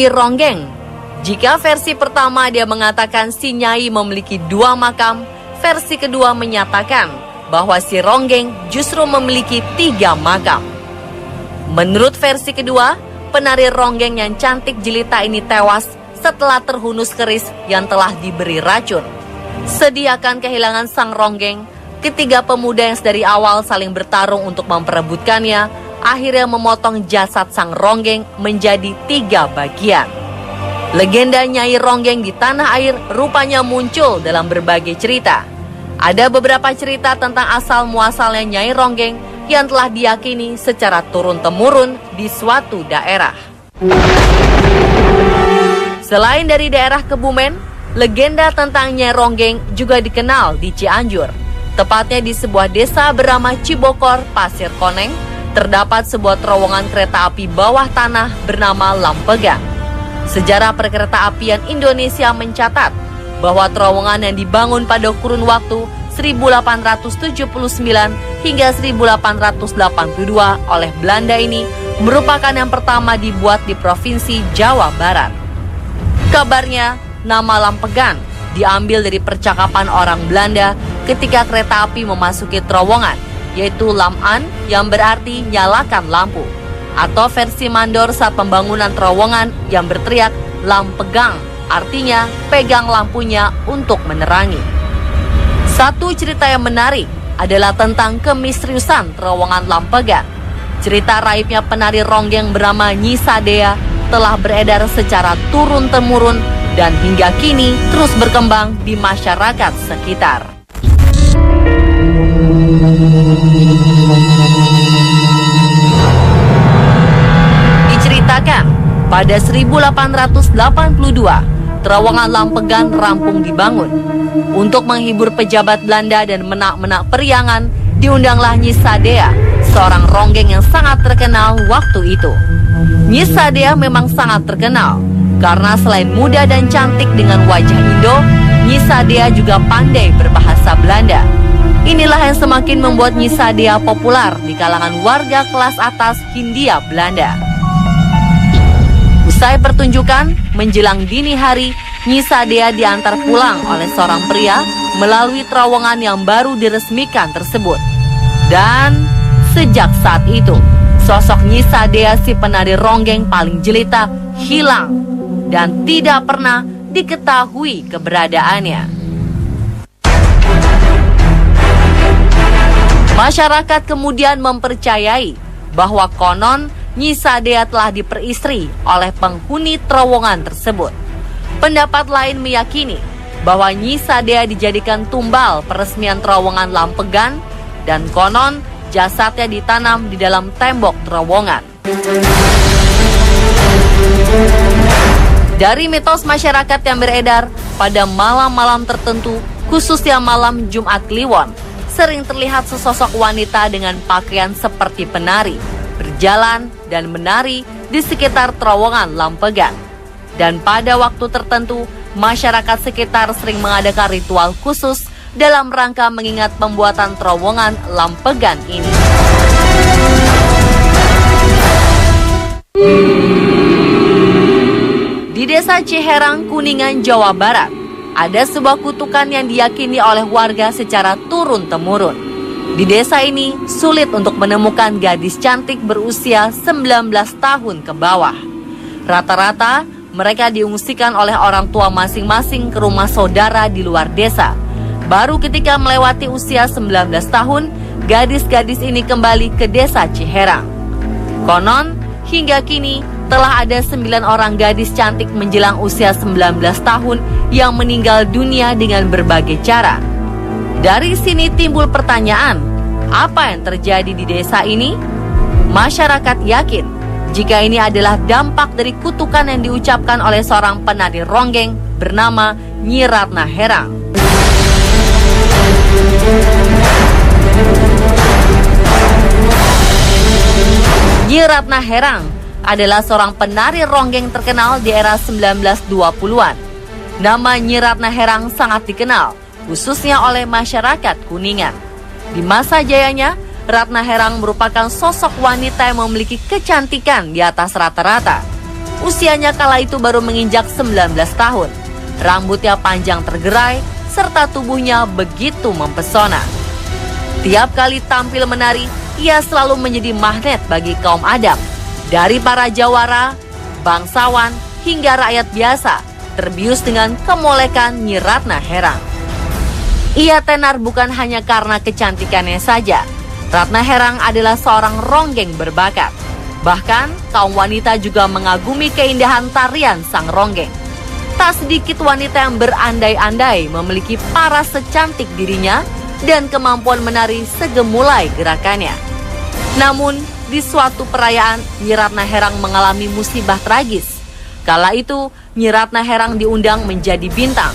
Nyi Ronggeng. Jika versi pertama dia mengatakan si Nyai memiliki 2 makam, versi kedua menyatakan bahwa si Ronggeng justru memiliki 3 makam. Menurut versi kedua, penari Ronggeng yang cantik jelita ini tewas setelah terhunus keris yang telah diberi racun. Sedih akan kehilangan sang Ronggeng, ketiga pemuda yang dari awal saling bertarung untuk memperebutkannya, akhirnya memotong jasad sang Ronggeng menjadi 3 bagian. Legenda Nyai Ronggeng di tanah air rupanya muncul dalam berbagai cerita. Ada beberapa cerita tentang asal muasalnya Nyai Ronggeng yang telah diyakini secara turun-temurun di suatu daerah. Selain dari daerah Kebumen, legenda tentang Nyai Ronggeng juga dikenal di Cianjur. Tepatnya di sebuah desa bernama Cibokor, Pasir Koneng, terdapat sebuah terowongan kereta api bawah tanah bernama Lampegang. Sejarah perkereta-apian Indonesia mencatat bahwa terowongan yang dibangun pada kurun waktu 1879 hingga 1882 oleh Belanda ini merupakan yang pertama dibuat di Provinsi Jawa Barat. Kabarnya, nama Lampegan diambil dari percakapan orang Belanda ketika kereta api memasuki terowongan, yaitu Lam-an yang berarti nyalakan lampu. Atau versi mandor saat pembangunan terowongan yang berteriak Lampegang, artinya pegang lampunya untuk menerangi. Satu cerita yang menarik adalah tentang kemisteriusan terowongan Lampegang. Cerita raibnya penari Ronggeng bernama Nyi Sadea telah beredar secara turun-temurun dan hingga kini terus berkembang di masyarakat sekitar. Diceritakan, pada 1882, terowongan Lampegan rampung dibangun. Untuk menghibur pejabat Belanda dan menak-menak periangan, diundanglah Nyi Sadea, seorang Ronggeng yang sangat terkenal waktu itu. Nyi Sadea memang sangat terkenal karena selain muda dan cantik dengan wajah Indo, Nyi Sadea juga pandai berbahasa Belanda. Inilah yang semakin membuat Nyi Sadea populer di kalangan warga kelas atas Hindia Belanda. Usai pertunjukan, menjelang dini hari, Nyi Sadea diantar pulang oleh seorang pria melalui terowongan yang baru diresmikan tersebut. Dan sejak saat itu, sosok Nyi Sadea si penari Ronggeng paling jelita hilang dan tidak pernah diketahui keberadaannya. Masyarakat kemudian mempercayai bahwa konon Nyi Sadea telah diperistri oleh penghuni terowongan tersebut. Pendapat lain meyakini bahwa Nyi Sadea dijadikan tumbal peresmian terowongan Lampegan dan konon jasadnya ditanam di dalam tembok terowongan. Dari mitos masyarakat yang beredar, pada malam-malam tertentu, khususnya malam Jumat Kliwon, sering terlihat sesosok wanita dengan pakaian seperti penari, berjalan dan menari di sekitar terowongan Lampegan. Dan pada waktu tertentu, masyarakat sekitar sering mengadakan ritual khusus dalam rangka mengingat pembuatan terowongan Lampegan ini. Di desa Ciherang, Kuningan, Jawa Barat, ada sebuah kutukan yang diyakini oleh warga secara turun-temurun. Di desa ini, sulit untuk menemukan gadis cantik berusia 19 tahun ke bawah. Rata-rata, mereka diungsikan oleh orang tua masing-masing ke rumah saudara di luar desa. Baru ketika melewati usia 19 tahun, gadis-gadis ini kembali ke desa Ciherang. Konon, hingga kini telah ada 9 orang gadis cantik menjelang usia 19 tahun yang meninggal dunia dengan berbagai cara. Dari sini timbul pertanyaan, apa yang terjadi di desa ini? Masyarakat yakin jika ini adalah dampak dari kutukan yang diucapkan oleh seorang penari Ronggeng bernama Nyi Ratna Herang. Nyi Ratna Herang adalah seorang penari Ronggeng terkenal di era 1920-an. Nama Nyi Ratna Herang sangat dikenal, khususnya oleh masyarakat Kuningan. Di masa jayanya, Ratna Herang merupakan sosok wanita yang memiliki kecantikan di atas rata-rata. Usianya kala itu baru menginjak 19 tahun. Rambutnya panjang tergerai, serta tubuhnya begitu mempesona. Tiap kali tampil menari, ia selalu menjadi magnet bagi kaum Adam. Dari para jawara, bangsawan, hingga rakyat biasa, terbius dengan kemolekan Nyi Ratna Herang. Ia tenar bukan hanya karena kecantikannya saja. Ratna Herang adalah seorang ronggeng berbakat. Bahkan, kaum wanita juga mengagumi keindahan tarian sang ronggeng. Tak sedikit wanita yang berandai-andai memiliki paras secantik dirinya dan kemampuan menari segemulai gerakannya. Namun, di suatu perayaan, Nyi Ratna Herang mengalami musibah tragis. Kala itu, Nyi Ratna Herang diundang menjadi bintang.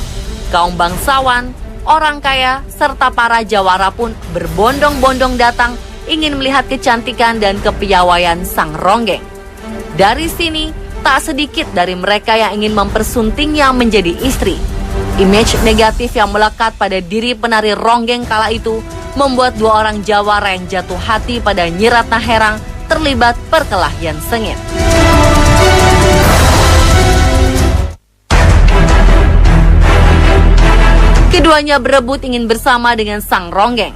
Kaum bangsawan, orang kaya, serta para jawara pun berbondong-bondong datang ingin melihat kecantikan dan kepiawaian sang ronggeng. Dari sini, tak sedikit dari mereka yang ingin mempersuntingnya menjadi istri. Image negatif yang melekat pada diri penari ronggeng kala itu membuat dua orang jawara yang jatuh hati pada Nyi Ratna Herang terlibat perkelahian sengit. Keduanya berebut ingin bersama dengan sang ronggeng.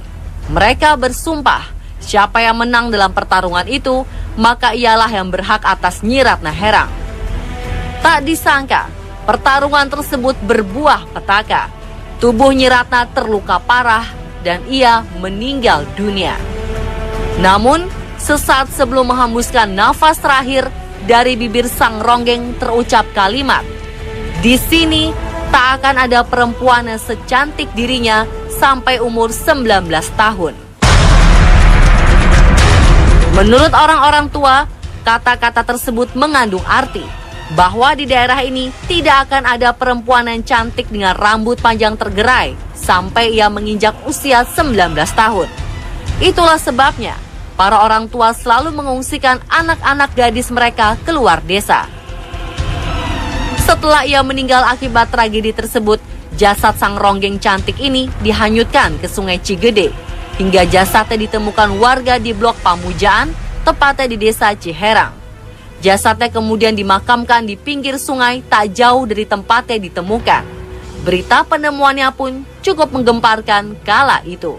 Mereka bersumpah, siapa yang menang dalam pertarungan itu, maka ialah yang berhak atas Nyi Ratna Herang. Tak disangka, pertarungan tersebut berbuah petaka. Tubuh Nyi Ratna terluka parah dan ia meninggal dunia. Namun, sesaat sebelum menghembuskan nafas terakhir, dari bibir sang ronggeng terucap kalimat, "Di sini tak akan ada perempuan yang secantik dirinya sampai umur 19 tahun. Menurut orang-orang tua, kata-kata tersebut mengandung arti bahwa di daerah ini tidak akan ada perempuan yang cantik dengan rambut panjang tergerai sampai ia menginjak usia 19 tahun. Itulah sebabnya para orang tua selalu mengungsikan anak-anak gadis mereka keluar desa. Setelah ia meninggal akibat tragedi tersebut, jasad sang ronggeng cantik ini dihanyutkan ke Sungai Cigede, hingga jasadnya ditemukan warga di Blok Pamujaan, tepatnya di Desa Ciherang. Jasadnya kemudian dimakamkan di pinggir sungai tak jauh dari tempatnya ditemukan. Berita penemuannya pun cukup menggemparkan kala itu.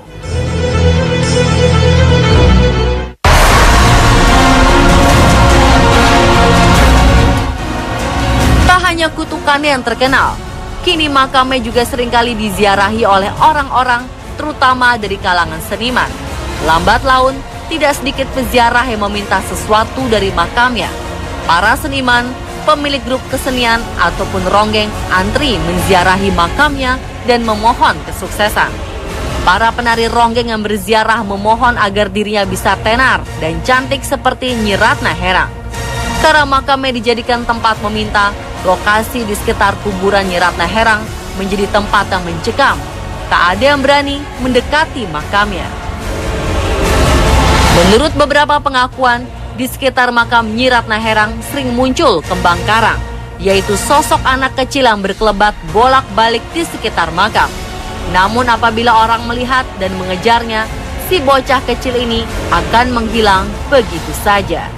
Tak hanya kutukannya yang terkenal, kini makamnya juga seringkali diziarahi oleh orang-orang, terutama dari kalangan seniman. Lambat laun, tidak sedikit peziarah yang meminta sesuatu dari makamnya. Para seniman, pemilik grup kesenian, ataupun ronggeng antri menziarahi makamnya dan memohon kesuksesan. Para penari ronggeng yang berziarah memohon agar dirinya bisa tenar dan cantik seperti Nyi Ratna Herang. Karena makamnya dijadikan tempat meminta, lokasi di sekitar kuburan Nyi Ratna Herang menjadi tempat yang mencekam. Tak ada yang berani mendekati makamnya. Menurut beberapa pengakuan, di sekitar makam Nyi Ratna Herang sering muncul kembang karang, yaitu sosok anak kecil yang berkelebat bolak-balik di sekitar makam. Namun apabila orang melihat dan mengejarnya, si bocah kecil ini akan menghilang begitu saja.